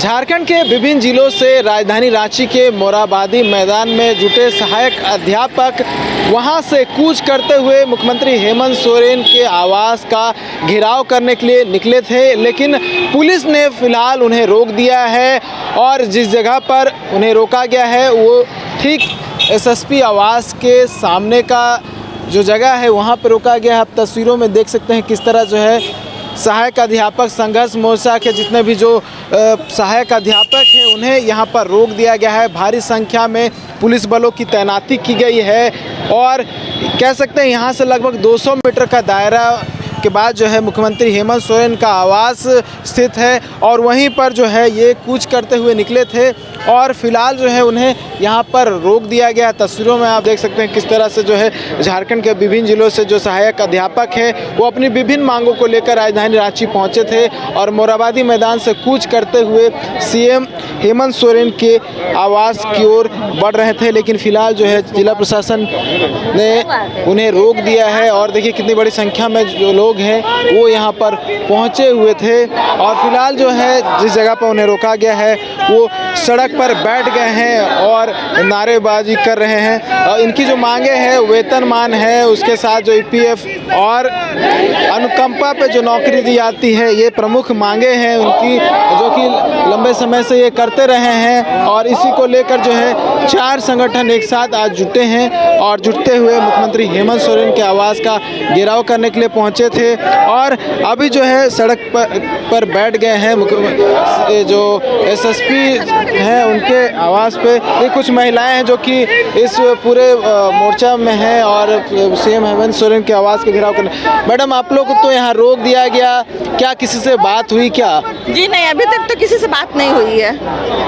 झारखंड के विभिन्न जिलों से राजधानी रांची के मोरहाबादी मैदान में जुटे सहायक अध्यापक वहां से कूच करते हुए मुख्यमंत्री हेमंत सोरेन के आवास का घेराव करने के लिए निकले थे, लेकिन पुलिस ने फिलहाल उन्हें रोक दिया है और जिस जगह पर उन्हें रोका गया है वो ठीक एसएसपी आवास के सामने का जो जगह है वहाँ पर रोका गया है। आप तस्वीरों में देख सकते हैं किस तरह जो है सहायक अध्यापक संघर्ष मोर्चा के जितने भी जो सहायक अध्यापक हैं उन्हें यहाँ पर रोक दिया गया है। भारी संख्या में पुलिस बलों की तैनाती की गई है और कह सकते हैं यहाँ से लगभग 200 मीटर का दायरा के बाद जो है मुख्यमंत्री हेमंत सोरेन का आवास स्थित है और वहीं पर जो है ये कूच करते हुए निकले थे और फिलहाल जो है उन्हें यहाँ पर रोक दिया गया। तस्वीरों में आप देख सकते हैं किस तरह से जो है झारखंड के विभिन्न जिलों से जो सहायक अध्यापक हैं वो अपनी विभिन्न मांगों को लेकर राजधानी रांची पहुँचे थे और मोरहाबादी मैदान से कूच करते हुए सीएम हेमंत सोरेन के आवास की ओर बढ़ रहे थे, लेकिन फिलहाल जो है जिला प्रशासन ने उन्हें रोक दिया है। और देखिए कितनी बड़ी संख्या में जो लोग हैं वो यहाँ पर पहुँचे हुए थे और फिलहाल जो है जिस जगह पर उन्हें रोका गया है वो सड़क पर बैठ गए हैं और नारेबाजी कर रहे हैं। और इनकी जो मांगे हैं वेतनमान है, उसके साथ जो ईपीएफ और अनुकंपा पे जो नौकरी दी जाती है, ये प्रमुख मांगे हैं उनकी, जो कि लंबे समय से ये करते रहे हैं। और इसी को लेकर जो है 4 संगठन एक साथ आज जुटे हैं और जुटते हुए मुख्यमंत्री हेमंत सोरेन के आवास का घेराव करने के लिए पहुंचे थे और अभी जो है सड़क पर बैठ गए हैं। जो एसएसपी हैं उनके आवास पे ये कुछ महिलाएं हैं जो कि इस पूरे मोर्चा में हैं और सीएम हेमंत सोरेन के आवास के घेराव करने। मैडम आप लोग को तो यहाँ रोक दिया गया, क्या किसी से बात हुई क्या? जी नहीं, अभी तक तो किसी से बात नहीं हुई है।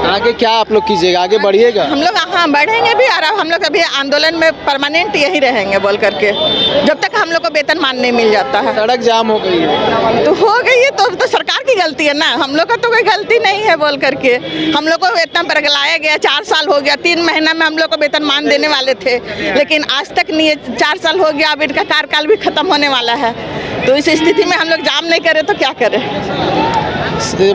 आगे क्या आप लोग कीजिएगा, आगे बढ़िएगा? हम लोग हाँ बढ़ेंगे भी और हम लोग अभी आंदोलन में परमानेंट यही रहेंगे बोल करके, जब तक हम लोग को वेतनमान नहीं मिल जाता है। सड़क जाम हो गई है तो हो गई है तो सरकार की गलती है ना, हम लोग का तो कोई गलती नहीं है बोल करके। हम लोग को वेतन पर गलाया गया, 4 साल हो गया, 3 महीना में हम लोग को वेतनमान देने वाले थे, लेकिन आज तक नहीं। 4 साल हो गया, अब इनका कार्यकाल भी खत्म होने वाला है, तो इस स्थिति में हम लोग जाम नहीं करें तो क्या करें?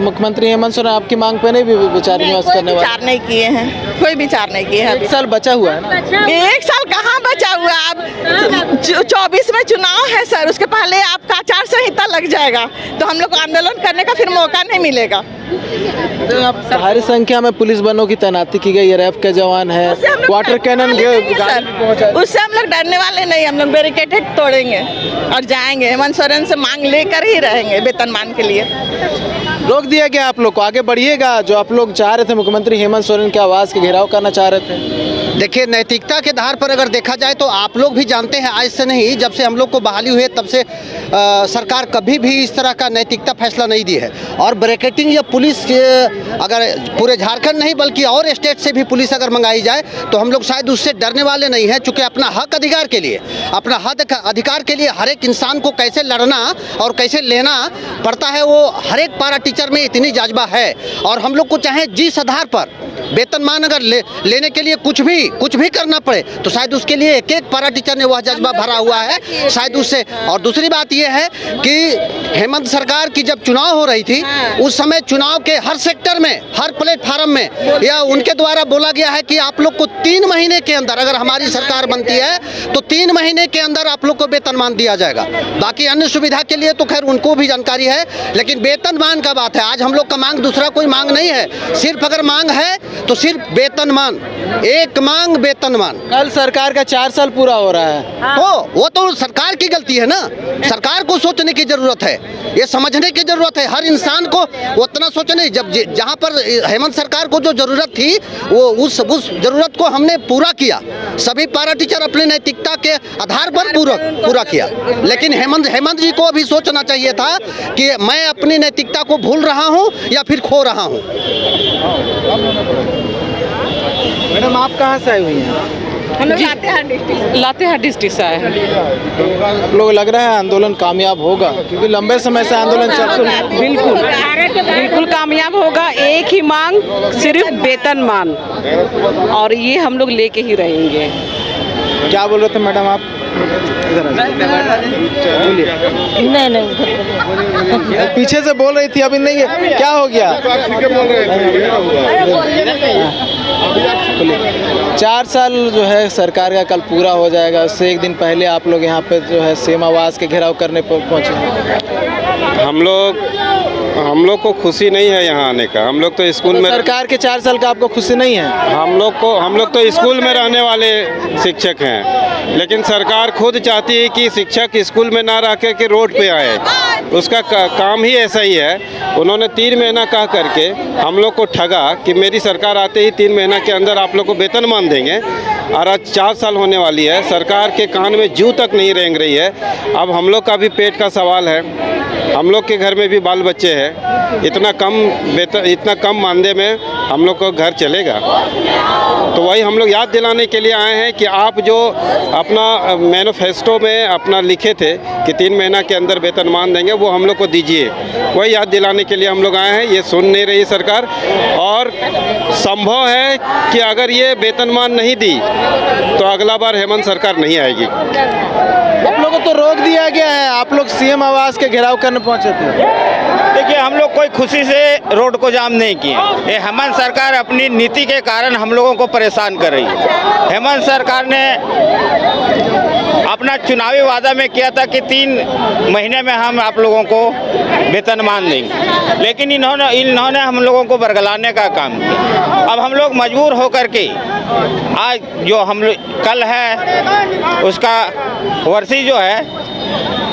मुख्यमंत्री हेमंत सोरेन आपकी मांग पे नहीं भी विचार विमर्श करने वाले? विचार नहीं किए हैं, कोई विचार नहीं किए हैं। 1 साल बचा हुआ है ना? 1 साल कहाँ बचा हुआ है? अब 24 में चुनाव है सर, उसके पहले आपका आचार संहिता लग जाएगा तो हम लोग को आंदोलन करने का फिर मौका नहीं मिलेगा। भारी संख्या में पुलिस बलों की तैनाती की गई है, रैफ के जवान है, वाटर कैनन उससे हम लोग डरने वाले नहीं। हम लोग बैरिकेड तोड़ेंगे और जाएंगे, हेमंत सोरेन से मांग लेकर ही रहेंगे वेतनमान के लिए। रोक दिया गया आप लोग को, आगे बढ़िएगा। जो आप लोग चाह रहे थे मुख्यमंत्री हेमंत सोरेन के आवास के घेराव करना चाह रहे थे। देखिए नैतिकता के आधार पर अगर देखा जाए तो आप लोग भी जानते हैं, आज से नहीं जब से हम लोग को बहाली हुई है तब से सरकार कभी भी इस तरह का नैतिकता फैसला नहीं दी है। और ब्रैकेटिंग या पुलिस अगर पूरे झारखंड नहीं बल्कि और स्टेट से भी पुलिस अगर मंगाई जाए तो हम लोग शायद उससे डरने वाले नहीं हैं, चूँकि अपना हक अधिकार के लिए, अपना हक अधिकार के लिए हर एक इंसान को कैसे लड़ना और कैसे लेना पड़ता है वो हर एक पारा टीचर में इतनी जाज्बा है। और हम लोग को चाहे जिस आधार पर वेतनमान अगर लेने के लिए कुछ भी करना पड़े तो शायद उसके लिए एक पारा टीचर ने वह जज्बा भरा हुआ है शायद उससे। और दूसरी बात यह है कि हेमंत सरकार की जब चुनाव हो रही थी उस समय चुनाव के हर सेक्टर में, हर प्लेटफार्म में या उनके द्वारा बोला गया है कि आप लोग को 3 महीने के अंदर, अगर हमारी सरकार बनती है तो 3 महीने के अंदर आप लोग को वेतनमान दिया जाएगा। बाकी अन्य सुविधा के लिए तो खैर उनको भी जानकारी है, लेकिन वेतनमान का बात है। आज हम लोग का मांग दूसरा कोई मांग नहीं है, सिर्फ अगर मांग है तो सिर्फ वेतनमान, एक मांग वेतनमान। कल सरकार का 4 साल पूरा हो रहा है तो वो तो सरकार की गलती है ना, सरकार को सोचने की जरूरत है, ये समझने की जरूरत है। हर इंसान को उतना सोचने, जब जहाँ पर हेमंत सरकार को जो जरूरत थी वो उस जरूरत को हमने पूरा किया। सभी पारा टीचर अपने नैतिकता के आधार पर पूरा किया, लेकिन हेमंत जी को अभी सोचना चाहिए था कि मैं अपनी नैतिकता को भूल रहा हूँ या फिर खो रहा हूँ। मैडम आप कहाँ से आई हुई हैं? हम लोग लातेहार डिस्ट्रिक्ट से आए हैं। आप लोग लग रहा है आंदोलन कामयाब होगा, क्योंकि लंबे समय से आंदोलन चल रहा है। बिल्कुल कामयाब होगा। एक ही मांग, सिर्फ वेतनमान, और ये हम लोग लेके ही रहेंगे। क्या बोल रहे थे मैडम आप? इधर आ जाइए। बोलिए। नहीं पीछे से बोल रही थी अभी नहीं है, क्या हो गया? 4 साल जो है सरकार का कल पूरा हो जाएगा। उससे एक दिन पहले आप लोग यहाँ पे जो है सीएम आवास के घेराव करने पहुँचे। हम लोग को खुशी नहीं है यहाँ आने का। हम लोग तो स्कूल में सरकार के 4 साल का आपको खुशी नहीं है? हम लोग तो स्कूल में रहने वाले शिक्षक हैं, लेकिन सरकार खुद चाहती है कि शिक्षक स्कूल में ना रह के रोड पे आए। उसका काम ही ऐसा ही है। उन्होंने 3 महीना कह करके हम लोग को ठगा कि मेरी सरकार आते ही 3 महीना के अंदर आप लोग को वेतनमान देंगे, और आज 4 साल होने वाली है। सरकार के कान में जूं तक नहीं रेंग रही है। अब हम लोग का भी पेट का सवाल है, हम लोग के घर में भी बाल बच्चे हैं। इतना कम मानदेय में हम लोग का घर चलेगा? तो वही हम लोग याद दिलाने के लिए आए हैं कि आप जो अपना मैनिफेस्टो में अपना लिखे थे कि 3 महीना के अंदर वेतनमान देंगे, वो हम लोग को दीजिए। वही याद दिलाने के लिए हम लोग आए हैं। ये सुन नहीं रही सरकार, और संभव है कि अगर ये वेतनमान नहीं दी तो अगला बार हेमंत सरकार नहीं आएगी। आप लोगों को तो रोक दिया गया है, आप लोग सीएम आवास के घेराव करने पहुंचे थे। देखिए, हम लोग कोई खुशी से रोड को जाम नहीं किए। ये हेमंत सरकार अपनी नीति के कारण हम लोगों को परेशान कर रही है। हेमंत सरकार ने अपना चुनावी वादा में किया था कि 3 महीने में हम आप लोगों को वेतनमान देंगे, लेकिन इन्होंने हम लोगों को बरगलाने का काम किया। अब हम लोग मजबूर होकर के आज जो हम कल है उसका वर्षी जो है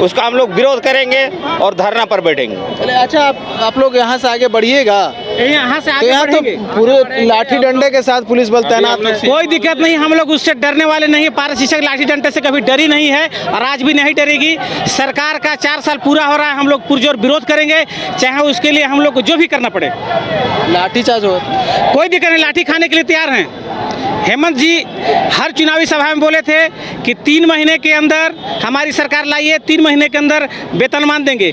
उसका हम लोग विरोध करेंगे और धरना पर बैठेंगे। अच्छा, आप लोग यहाँ से आगे बढ़िएगा। यहाँ से तो यहाँ तो पूरे लाठी डंडे के साथ पुलिस बल तैनात है। कोई दिक्कत नहीं, हम लोग उससे डरने वाले नहीं। पारा शिक्षक लाठी डंडे से कभी डरी नहीं है और आज भी नहीं डरेगी। सरकार का 4 साल पूरा हो रहा है, हम लोग पुरजोर विरोध करेंगे, चाहे उसके लिए हम लोग को जो भी करना पड़े। लाठीचार्ज हो, कोई दिक्कत नहीं, लाठी खाने के लिए तैयार हैं। हेमंत जी हर चुनावी सभा में बोले थे कि 3 महीने के अंदर हमारी सरकार लाइए, 3 महीने के अंदर वेतनमान देंगे।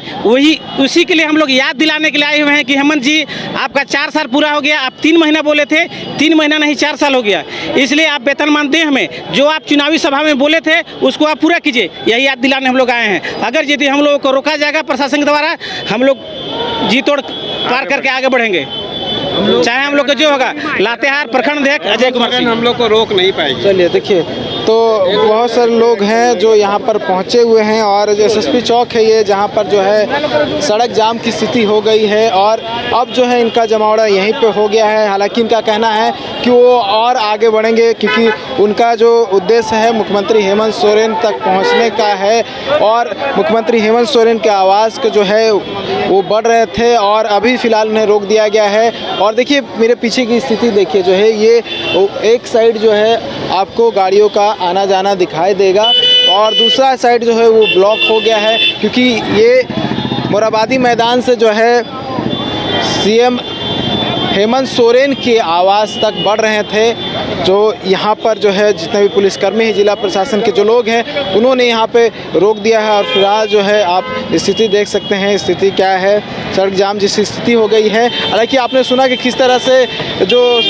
उसी के लिए हम लोग याद दिलाने के लिए आए हुए हैं कि हेमंत जी आपका 4 साल पूरा हो गया। आप 3 महीना बोले थे, 3 महीना नहीं 4 साल हो गया, इसलिए आप वेतनमान दें हमें। जो आप चुनावी सभा में बोले थे उसको आप पूरा कीजिए, यही याद दिलाने हम लोग आए हैं। अगर यदि हम लोगों को रोका जाएगा प्रशासन के द्वारा, हम लोग जी तोड़ पार करके आगे बढ़ेंगे, चाहे हम लोग का जो होगा। लातेहार प्रखंड अध्यक्ष अजय कुमार सिंह हम लोग को रोक नहीं पाएगी। चलिए देखिए, तो बहुत सारे लोग हैं जो यहाँ पर पहुँचे हुए हैं, और एसएसपी चौक है ये, जहाँ पर जो है सड़क जाम की स्थिति हो गई है, और अब जो है इनका जमावड़ा यहीं पे हो गया है। हालांकि इनका कहना है कि वो और आगे बढ़ेंगे, क्योंकि उनका जो उद्देश्य है मुख्यमंत्री हेमंत सोरेन तक पहुँचने का है, और मुख्यमंत्री हेमंत सोरेन के आवास के जो है वो बढ़ रहे थे, और अभी फ़िलहाल उन्हें रोक दिया गया है। और देखिए मेरे पीछे की स्थिति देखिए, जो है ये एक साइड जो है आपको गाड़ियों का आना जाना दिखाई देगा, और दूसरा साइड जो है वो ब्लॉक हो गया है, क्योंकि ये मोराबादी मैदान से जो है सीएम हेमंत सोरेन के आवास तक बढ़ रहे थे। जो यहाँ पर जो है जितने भी पुलिसकर्मी हैं, जिला प्रशासन के जो लोग हैं, उन्होंने यहाँ पे रोक दिया है। और फिलहाल जो है आप स्थिति देख सकते हैं, स्थिति क्या है, सड़क जाम जैसी स्थिति हो गई है। हालांकि आपने सुना कि किस तरह से जो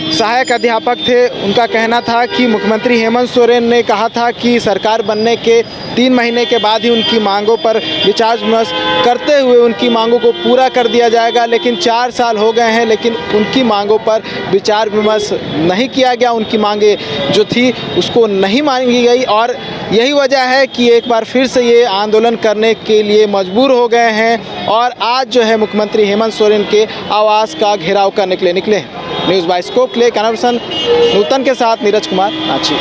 सहायक अध्यापक थे उनका कहना था कि मुख्यमंत्री हेमंत सोरेन ने कहा था कि सरकार बनने के 3 महीने के बाद ही उनकी मांगों पर विचार विमर्श करते हुए उनकी मांगों को पूरा कर दिया जाएगा। लेकिन 4 साल हो गए हैं, लेकिन उनकी मांगों पर विचार विमर्श नहीं किया गया। उनकी मांगे जो थी उसको नहीं मांगी गई, और यही वजह है कि एक बार फिर से ये आंदोलन करने के लिए मजबूर हो गए हैं, और आज जो है मुख्यमंत्री हेमंत सोरेन के आवास का घेराव करने के लिए निकले हैं। न्यूज़ बाय स्कोप के लिए कैमरा पर्सन नूतन के साथ नीरज कुमार, रांची।